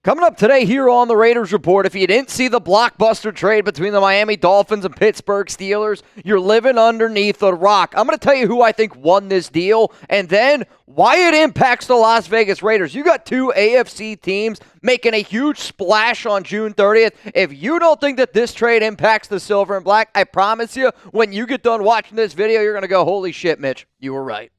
Coming up today here on the Raiders Report, if you didn't see the blockbuster trade between the Miami Dolphins and Pittsburgh Steelers, you're living underneath a rock. I'm going to tell you who I think won this deal and then why it impacts the Las Vegas Raiders. You got two AFC teams making a huge splash on June 30th. If you don't think that this trade impacts the silver and black, I promise you, when you get done watching this video, you're going to go, holy shit, Mitch, you were right.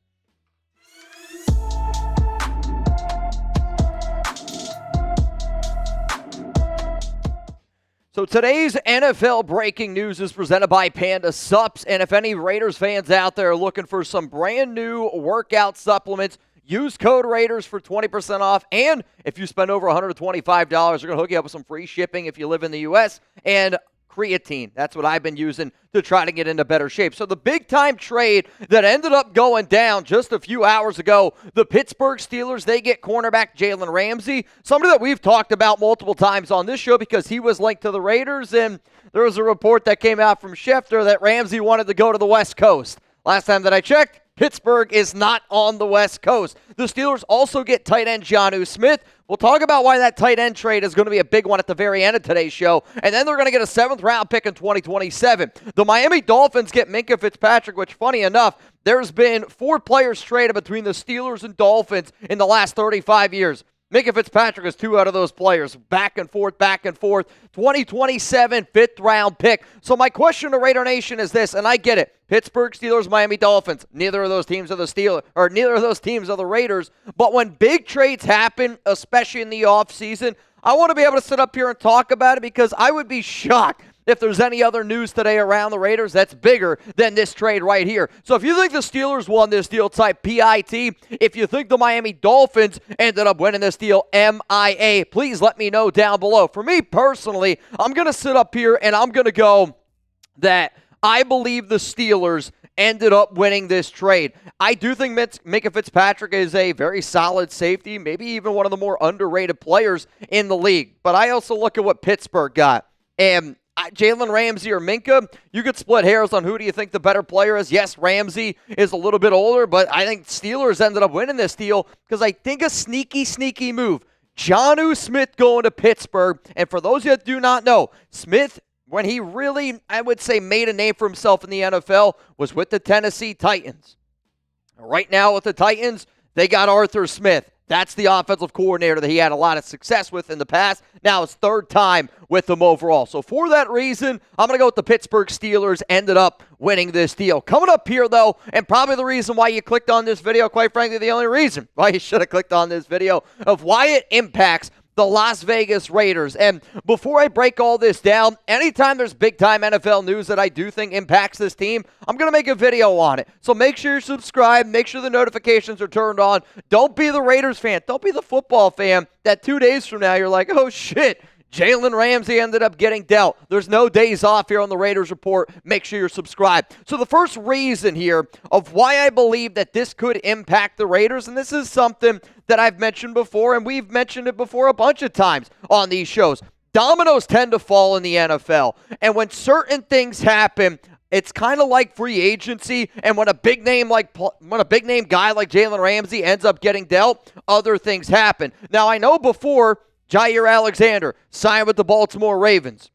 So today's NFL breaking news is presented by Panda Sups, and if any Raiders fans out there are looking for some brand new workout supplements, use code Raiders for 20% off, and if you spend over $125, they're going to hook you up with some free shipping if you live in the U.S., and creatine. That's what I've been using to try to get into better shape. So the big-time trade that ended up going down just a few hours ago, the Pittsburgh Steelers, they get cornerback Jalen Ramsey, somebody that we've talked about multiple times on this show because he was linked to the Raiders, and there was a report that came out from Schefter that Ramsey wanted to go to the West Coast. Last time that I checked, Pittsburgh is not on the West Coast. The Steelers also get tight end Jonnu Smith. We'll talk about why that tight end trade is going to be a big one at the very end of today's show. And then they're going to get a 7th-round pick in 2027. The Miami Dolphins get Minkah Fitzpatrick, which, funny enough, there's been 4 players traded between the Steelers and Dolphins in the last 35 years. Minkah Fitzpatrick is 2 out of those players. Back and forth, 2027 5th-round pick. So my question to Raider Nation is this, and I get it. Pittsburgh Steelers, Miami Dolphins. Neither of those teams are the Steelers, or neither of those teams are the Raiders. But when big trades happen, especially in the offseason, I want to be able to sit up here and talk about it because I would be shocked if there's any other news today around the Raiders that's bigger than this trade right here. So if you think the Steelers won this deal, type PIT. If you think the Miami Dolphins ended up winning this deal, MIA. Please let me know down below. For me personally, I'm going to sit up here and I'm going to go that I believe the Steelers ended up winning this trade. I do think Minkah Fitzpatrick is a very solid safety, maybe even one of the more underrated players in the league. But I also look at what Pittsburgh got. And Jalen Ramsey or Minkah, you could split hairs on who do you think the better player is. Yes, Ramsey is a little bit older, but I think Steelers ended up winning this deal because I think a sneaky move. Jonnu Smith going to Pittsburgh, and for those that do not know, Smith, when he really, I would say, made a name for himself in the NFL, was with the Tennessee Titans. Right now with the Titans, they got Arthur Smith. That's the offensive coordinator that he had a lot of success with in the past. Now it's 3rd time with them overall. So for that reason, I'm going to go with the Pittsburgh Steelers ended up winning this deal. Coming up here, though, and probably the reason why you clicked on this video, quite frankly, the only reason why you should have clicked on this video of why it impacts the Las Vegas Raiders. And before I break all this down, anytime there's big-time NFL news that I do think impacts this team, I'm going to make a video on it. So make sure you're subscribed. Make sure the notifications are turned on. Don't be the Raiders fan. Don't be the football fan that 2 days from now you're like, oh, shit, Jalen Ramsey ended up getting dealt. There's no days off here on the Raiders Report. Make sure you're subscribed. So the first reason here of why I believe that this could impact the Raiders, and this is something that I've mentioned before, and we've mentioned it before a bunch of times on these shows. Dominoes tend to fall in the NFL, and when certain things happen, it's kind of like free agency, and when a big name guy like Jalen Ramsey ends up getting dealt, other things happen. Now I know before Jair Alexander signed with the Baltimore Ravens.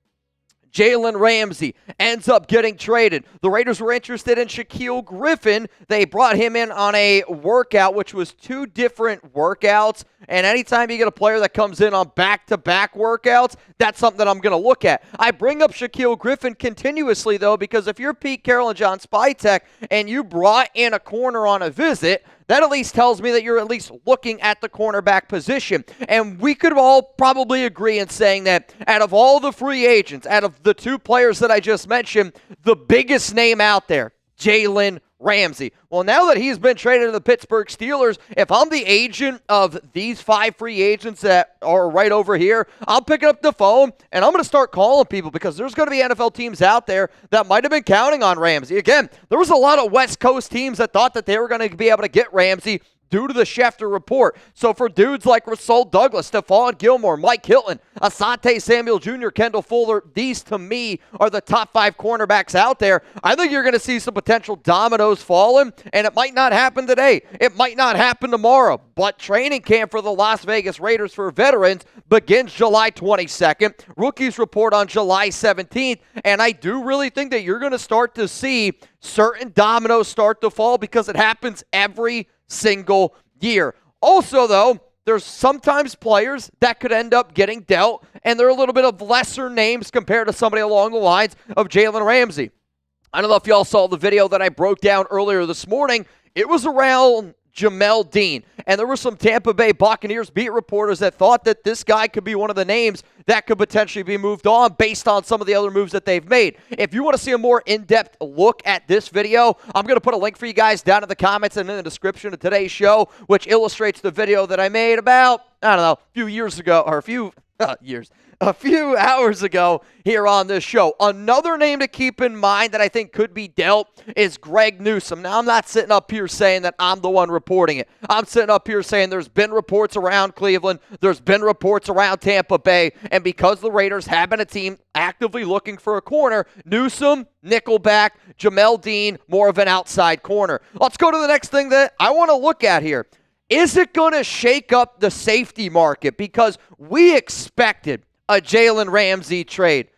Jalen Ramsey ends up getting traded. The Raiders were interested in Shaquille Griffin. They brought him in on a workout, which was 2 different workouts. And anytime you get a player that comes in on back-to-back workouts, that's something that I'm going to look at. I bring up Shaquille Griffin continuously, though, because if you're Pete Carroll and John Spytek and you brought in a corner on a visit, that at least tells me that you're at least looking at the cornerback position. And we could all probably agree in saying that out of all the free agents, out of the 2 players that I just mentioned, the biggest name out there, Jalen Ramsey. Well, now that he's been traded to the Pittsburgh Steelers, if I'm the agent of these 5 free agents that are right over here, I'm picking up the phone and I'm going to start calling people because there's going to be NFL teams out there that might have been counting on Ramsey. Again, there was a lot of West Coast teams that thought that they were going to be able to get Ramsey due to the Schefter report. So for dudes like Rasul Douglas, Stephon Gilmore, Mike Hilton, Asante Samuel Jr., Kendall Fuller, these to me are the top 5 cornerbacks out there. I think you're going to see some potential dominoes falling, and it might not happen today. It might not happen tomorrow, but training camp for the Las Vegas Raiders for veterans begins July 22nd. Rookies report on July 17th, and I do really think that you're going to start to see certain dominoes start to fall because it happens every single year. Also, though, there's sometimes players that could end up getting dealt, and they're a little bit of lesser names compared to somebody along the lines of Jalen Ramsey. I don't know if y'all saw the video that I broke down earlier this morning. It was around Jamel Dean, and there were some Tampa Bay Buccaneers beat reporters that thought that this guy could be one of the names that could potentially be moved on based on some of the other moves that they've made. If you want to see a more in-depth look at this video, I'm going to put a link for you guys down in the comments and in the description of today's show, which illustrates the video that I made about, I don't know, a few years ago, or a few hours ago here on this show. Another name to keep in mind that I think could be dealt is Greg Newsome. Now, I'm not sitting up here saying that I'm the one reporting it. I'm sitting up here saying there's been reports around Cleveland, there's been reports around Tampa Bay, and because the Raiders have been a team actively looking for a corner, Newsome, nickelback, Jamel Dean, more of an outside corner. Let's go to the next thing that I want to look at here. Is it going to shake up the safety market? Because we expected a Jalen Ramsey trade.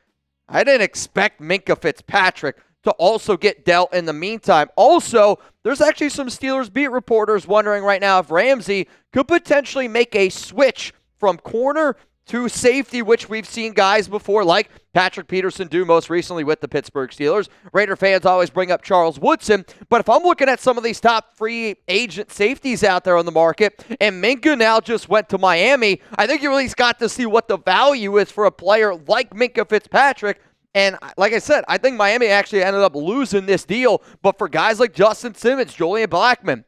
I didn't expect Minkah Fitzpatrick to also get dealt in the meantime. Also, there's actually some Steelers beat reporters wondering right now if Ramsey could potentially make a switch from corner to safety, which we've seen guys before like Patrick Peterson do most recently with the Pittsburgh Steelers. Raider fans always bring up Charles Woodson, but if I'm looking at some of these top free agent safeties out there on the market, and Minkah now just went to Miami, I think you really got to see what the value is for a player like Minkah Fitzpatrick. And like I said, I think Miami actually ended up losing this deal, but for guys like Justin Simmons, Julian Blackmon,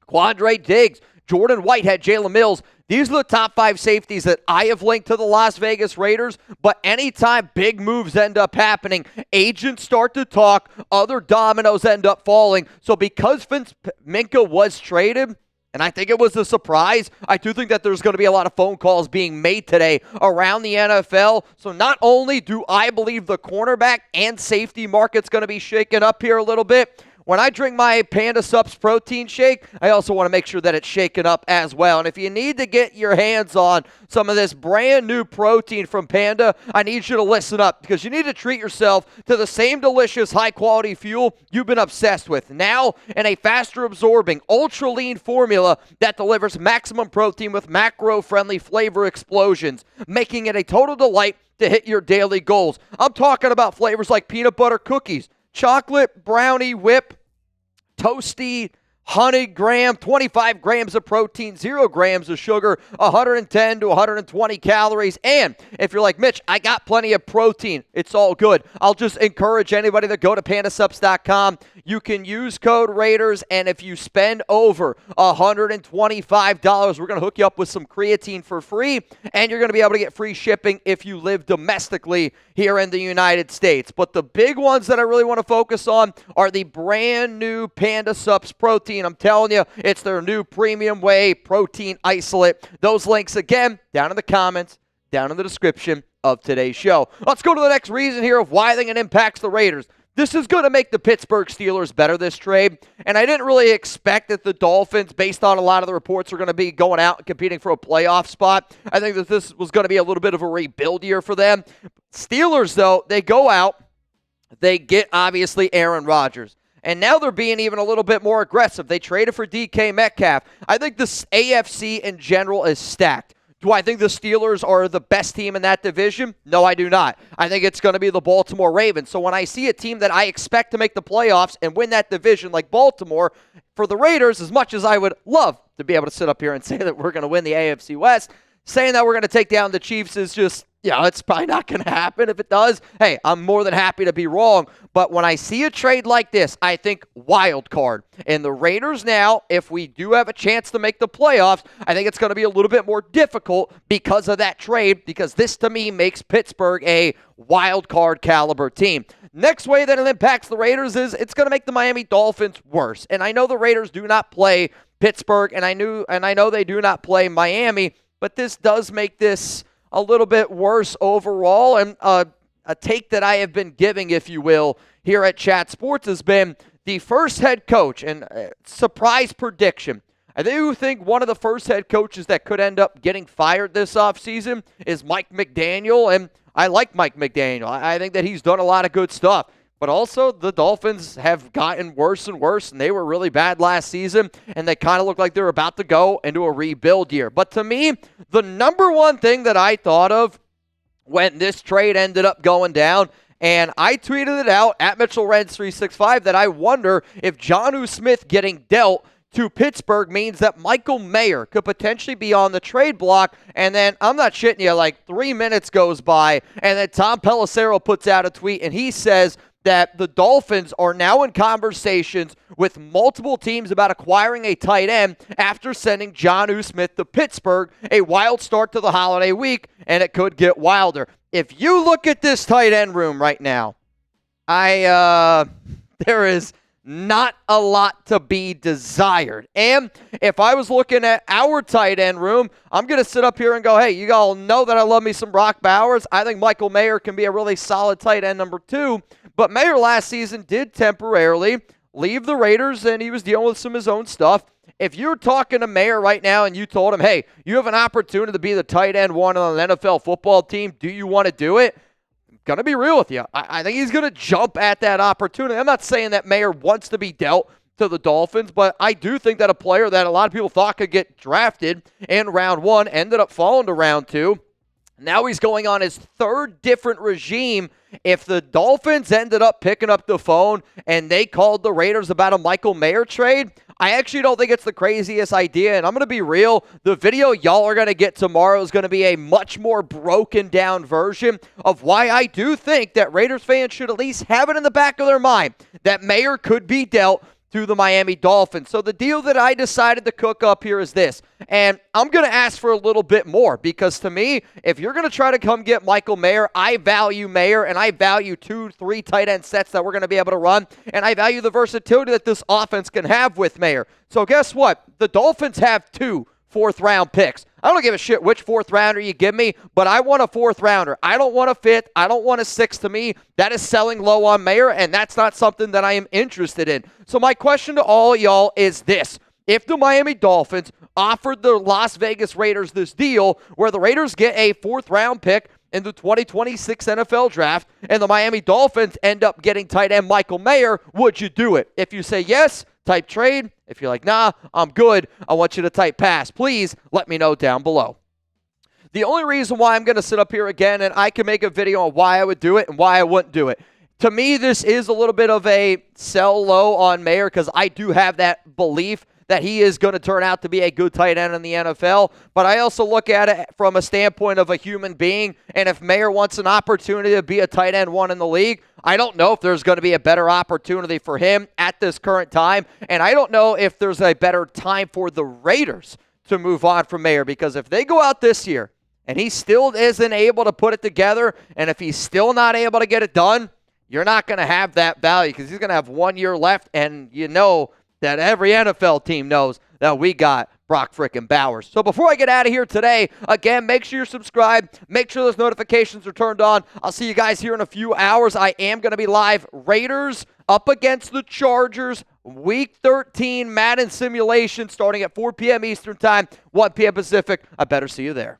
Quandre Diggs, Jordan Whitehead, Jalen Mills, these are the top 5 safeties that I have linked to the Las Vegas Raiders, but anytime big moves end up happening, agents start to talk, other dominoes end up falling. So because Minkah was traded, and I think it was a surprise, I do think that there's going to be a lot of phone calls being made today around the NFL. So not only do I believe the cornerback and safety market's going to be shaken up here a little bit, when I drink my Panda Supps protein shake, I also want to make sure that it's shaken up as well. And if you need to get your hands on some of this brand new protein from Panda, I need you to listen up because you need to treat yourself to the same delicious high-quality fuel you've been obsessed with. Now in a faster-absorbing, ultra-lean formula that delivers maximum protein with macro-friendly flavor explosions, making it a total delight to hit your daily goals. I'm talking about flavors like peanut butter cookies, chocolate, brownie, whip, toasty, honey graham, 25 grams of protein, 0 grams of sugar, 110 to 120 calories. And if you're like, Mitch, I got plenty of protein, it's all good. I'll just encourage anybody to go to pandasupps.com. You can use code Raiders, and if you spend over $125, we're going to hook you up with some creatine for free, and you're going to be able to get free shipping if you live domestically here in the United States. But the big ones that I really want to focus on are the brand new Panda Supps protein. I'm telling you, it's their new premium whey protein isolate. Those links, again, down in the comments, down in the description of today's show. Let's go to the next reason here of why I think it impacts the Raiders. This is going to make the Pittsburgh Steelers better, this trade. And I didn't really expect that the Dolphins, based on a lot of the reports, are going to be going out and competing for a playoff spot. I think that this was going to be a little bit of a rebuild year for them. Steelers, though, they go out. They get, obviously, Aaron Rodgers. And now they're being even a little bit more aggressive. They traded for DK Metcalf. I think the AFC in general is stacked. Do I think the Steelers are the best team in that division? No, I do not. I think it's going to be the Baltimore Ravens. So when I see a team that I expect to make the playoffs and win that division like Baltimore, for the Raiders, as much as I would love to be able to sit up here and say that we're going to win the AFC West, saying that we're going to take down the Chiefs is just, it's probably not going to happen. If it does, hey, I'm more than happy to be wrong. But when I see a trade like this, I think wild card. And the Raiders now, if we do have a chance to make the playoffs, I think it's going to be a little bit more difficult because of that trade, because this to me makes Pittsburgh a wild card caliber team. Next way that it impacts the Raiders is it's going to make the Miami Dolphins worse. And I know the Raiders do not play Pittsburgh, and I know they do not play Miami, but this does make this a little bit worse overall. And a take that I have been giving, if you will, here at Chat Sports has been the first head coach, and surprise prediction. I do think one of the first head coaches that could end up getting fired this offseason is Mike McDaniel, and I like Mike McDaniel. I think that he's done a lot of good stuff. But also, the Dolphins have gotten worse and worse, and they were really bad last season, and they kind of look like they're about to go into a rebuild year. But to me, the number one thing that I thought of when this trade ended up going down, and I tweeted it out at Mitchell Renz 365, that I wonder if Jonnu Smith getting dealt to Pittsburgh means that Michael Mayer could potentially be on the trade block. And then, I'm not shitting you, like 3 minutes goes by, and then Tom Peliserro puts out a tweet, and he says that the Dolphins are now in conversations with multiple teams about acquiring a tight end after sending Jonnu Smith to Pittsburgh. A wild start to the holiday week, and it could get wilder. If you look at this tight end room right now, there is not a lot to be desired. And if I was looking at our tight end room, I'm going to sit up here and go, hey, you all know that I love me some Brock Bowers. I think Michael Mayer can be a really solid tight end number 2. But Mayer last season did temporarily leave the Raiders, and he was dealing with some of his own stuff. If you're talking to Mayer right now and you told him, hey, you have an opportunity to be the tight end 1 on an NFL football team, do you want to do it? Going to be real with you. I think he's going to jump at that opportunity. I'm not saying that Mayer wants to be dealt to the Dolphins, but I do think that a player that a lot of people thought could get drafted in round 1 ended up falling to round 2. Now he's going on his 3rd different regime. If the Dolphins ended up picking up the phone and they called the Raiders about a Michael Mayer trade, I actually don't think it's the craziest idea, and I'm going to be real. The video y'all are going to get tomorrow is going to be a much more broken down version of why I do think that Raiders fans should at least have it in the back of their mind that Mayer could be dealt to the Miami Dolphins. So the deal that I decided to cook up here is this, and I'm going to ask for a little bit more, because to me, if you're going to try to come get Michael Mayer, I value Mayer, and I value 2-3 tight end sets that we're going to be able to run, and I value the versatility that this offense can have with Mayer. So guess what? The Dolphins have 2 4th-round picks. I don't give a shit which 4th rounder you give me, but I want a 4th rounder. I don't want a 5th. I don't want a 6th. To me, that is selling low on Mayer, and that's not something that I am interested in. So my question to all y'all is this. If the Miami Dolphins offered the Las Vegas Raiders this deal where the Raiders get a 4th-round pick in the 2026 NFL Draft and the Miami Dolphins end up getting tight end Michael Mayer, would you do it? If you say yes, type trade. If you're like, nah, I'm good, I want you to type pass. Please let me know down below. The only reason why I'm going to sit up here again, and I can make a video on why I would do it and why I wouldn't do it. To me, this is a little bit of a sell low on Mayer, because I do have that belief that he is going to turn out to be a good tight end in the NFL. But I also look at it from a standpoint of a human being, and if Mayer wants an opportunity to be a tight end 1 in the league, I don't know if there's going to be a better opportunity for him at this current time, and I don't know if there's a better time for the Raiders to move on from Mayer, because if they go out this year and he still isn't able to put it together, and if he's still not able to get it done, you're not going to have that value, because he's going to have 1 year left, and you know that every NFL team knows that we got Brock frickin' Bowers. So before I get out of here today, again, make sure you're subscribed. Make sure those notifications are turned on. I'll see you guys here in a few hours. I am going to be live. Raiders up against the Chargers. Week 13 Madden simulation starting at 4 p.m. Eastern Time, 1 p.m. Pacific. I better see you there.